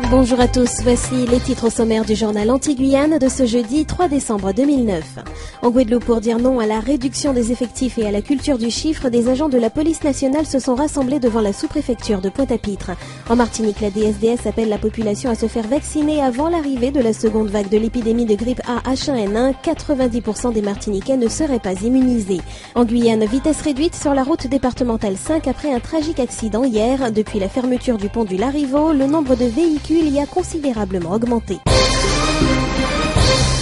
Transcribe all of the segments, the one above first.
Bonjour à tous, voici les titres au sommaire du journal Anti-Guyane de ce jeudi 3 décembre 2009. En Guadeloupe, pour dire non à la réduction des effectifs et à la culture du chiffre, des agents de la police nationale se sont rassemblés devant la sous-préfecture de Pointe-à-Pitre. En Martinique, la DSDS appelle la population à se faire vacciner avant l'arrivée de la seconde vague de l'épidémie de grippe A H1N1. 90% des Martiniquais ne seraient pas immunisés. En Guyane, vitesse réduite sur la route départementale 5 après un tragique accident hier. Depuis la fermeture du pont du Larivot, le nombre de véhicules y a considérablement augmenté.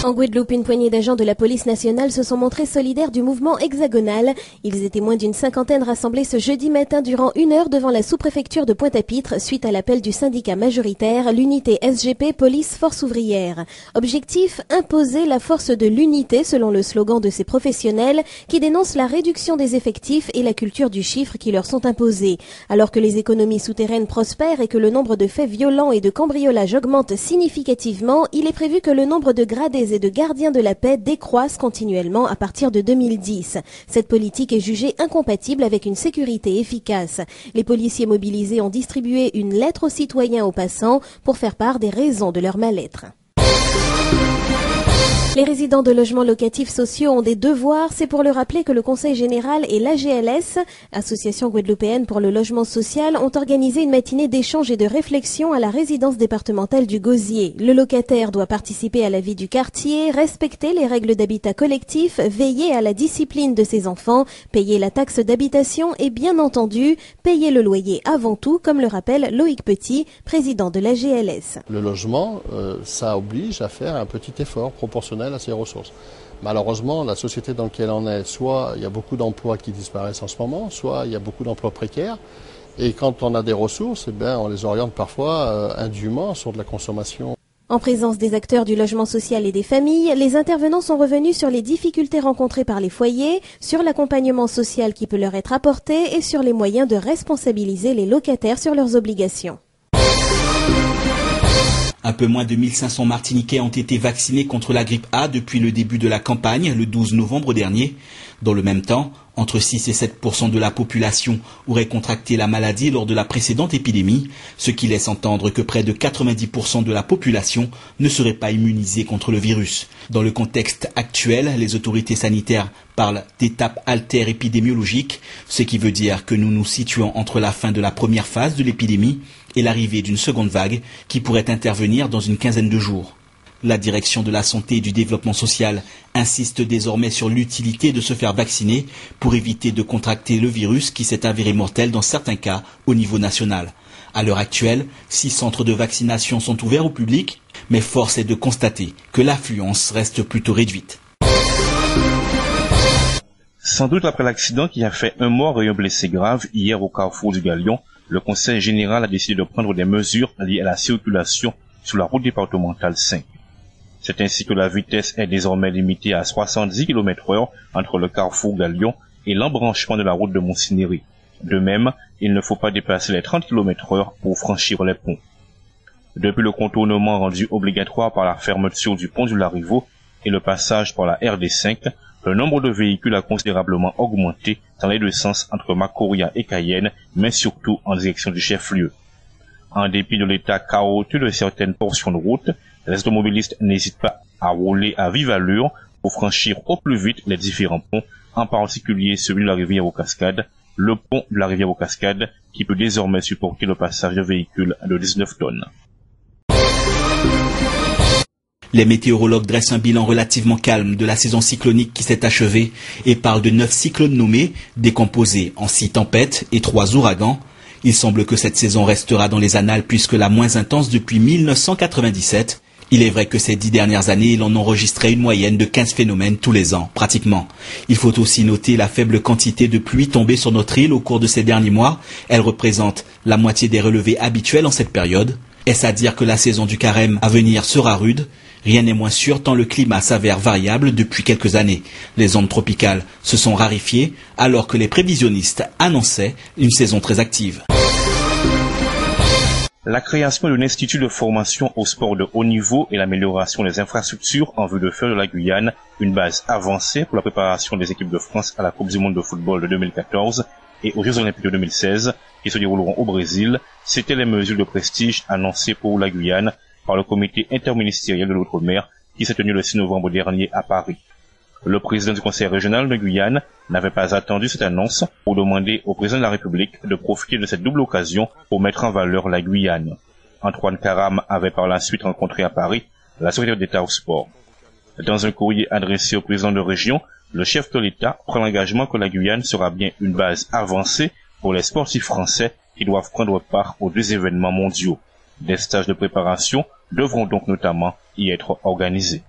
En Guadeloupe, une poignée d'agents de la police nationale se sont montrés solidaires du mouvement hexagonal. Ils étaient moins d'une cinquantaine rassemblés ce jeudi matin durant 1 heure devant la sous-préfecture de Pointe-à-Pitre suite à l'appel du syndicat majoritaire, l'unité SGP Police Force Ouvrière. Objectif, imposer la force de l'unité selon le slogan de ces professionnels qui dénoncent la réduction des effectifs et la culture du chiffre qui leur sont imposés. Alors que les économies souterraines prospèrent et que le nombre de faits violents et de cambriolages augmente significativement, il est prévu que le nombre de gradés et de gardiens de la paix décroissent continuellement à partir de 2010. Cette politique est jugée incompatible avec une sécurité efficace. Les policiers mobilisés ont distribué une lettre aux citoyens aux passants pour faire part des raisons de leur mal-être. Les résidents de logements locatifs sociaux ont des devoirs, c'est pour le rappeler que le Conseil général et l'AGLS, Association guadeloupéenne pour le logement social, ont organisé une matinée d'échange et de réflexion à la résidence départementale du Gosier. Le locataire doit participer à la vie du quartier, respecter les règles d'habitat collectif, veiller à la discipline de ses enfants, payer la taxe d'habitation et bien entendu, payer le loyer avant tout, comme le rappelle Loïc Petit, président de l'AGLS. Le logement, ça oblige à faire un petit effort proportionnel à ses ressources. Malheureusement, la société dans laquelle on est, soit il y a beaucoup d'emplois qui disparaissent en ce moment, soit il y a beaucoup d'emplois précaires. Et quand on a des ressources, on les oriente parfois indûment sur de la consommation. En présence des acteurs du logement social et des familles, les intervenants sont revenus sur les difficultés rencontrées par les foyers, sur l'accompagnement social qui peut leur être apporté et sur les moyens de responsabiliser les locataires sur leurs obligations. Un peu moins de 1500 Martiniquais ont été vaccinés contre la grippe A depuis le début de la campagne, le 12 novembre dernier. Dans le même temps, entre 6 et 7% de la population aurait contracté la maladie lors de la précédente épidémie, ce qui laisse entendre que près de 90% de la population ne serait pas immunisée contre le virus. Dans le contexte actuel, les autorités sanitaires parlent d'étape alter-épidémiologique, ce qui veut dire que nous nous situons entre la fin de la première phase de l'épidémie et l'arrivée d'une seconde vague qui pourrait intervenir dans une quinzaine de jours. La direction de la santé et du développement social insiste désormais sur l'utilité de se faire vacciner pour éviter de contracter le virus qui s'est avéré mortel dans certains cas au niveau national. À l'heure actuelle, 6 centres de vaccination sont ouverts au public, mais force est de constater que l'affluence reste plutôt réduite. Sans doute après l'accident qui a fait 1 mort et 1 blessé grave hier au carrefour du Galion, le Conseil général a décidé de prendre des mesures liées à la circulation sur la route départementale 5. C'est ainsi que la vitesse est désormais limitée à 70 km/h entre le carrefour Galion et l'embranchement de la route de Montsinéry. De même, il ne faut pas dépasser les 30 km/h pour franchir les ponts. Depuis le contournement rendu obligatoire par la fermeture du pont du Larivot et le passage par la RD5, le nombre de véhicules a considérablement augmenté dans les deux sens entre Macoria et Cayenne, mais surtout en direction du chef-lieu. En dépit de l'état chaotique de certaines portions de route, les automobilistes n'hésitent pas à rouler à vive allure pour franchir au plus vite les différents ponts, en particulier celui de la rivière aux Cascades, le pont de la rivière aux Cascades qui peut désormais supporter le passage de véhicules de 19 tonnes. Les météorologues dressent un bilan relativement calme de la saison cyclonique qui s'est achevée et parlent de 9 cyclones nommés, décomposés en 6 tempêtes et 3 ouragans. Il semble que cette saison restera dans les annales puisque la moins intense depuis 1997. Il est vrai que ces 10 dernières années, l'on enregistrait une moyenne de 15 phénomènes tous les ans, pratiquement. Il faut aussi noter la faible quantité de pluie tombée sur notre île au cours de ces derniers mois. Elle représente la moitié des relevés habituels en cette période. Est-ce à dire que la saison du carême à venir sera rude ? Rien n'est moins sûr tant le climat s'avère variable depuis quelques années. Les ondes tropicales se sont raréfiées alors que les prévisionnistes annonçaient une saison très active. La création d'un institut de formation au sport de haut niveau et l'amélioration des infrastructures en vue de faire de la Guyane une base avancée pour la préparation des équipes de France à la Coupe du monde de football de 2014 et aux Jeux Olympiques de 2016 qui se dérouleront au Brésil, c'étaient les mesures de prestige annoncées pour la Guyane par le comité interministériel de l'Outre-mer qui s'est tenu le 6 novembre dernier à Paris. Le président du conseil régional de Guyane n'avait pas attendu cette annonce pour demander au président de la République de profiter de cette double occasion pour mettre en valeur la Guyane. Antoine Karam avait par la suite rencontré à Paris la secrétaire d'État au sport. Dans un courrier adressé au président de région, le chef de l'État prend l'engagement que la Guyane sera bien une base avancée pour les sportifs français qui doivent prendre part aux 2 événements mondiaux. Des stages de préparation devront donc notamment y être organisés.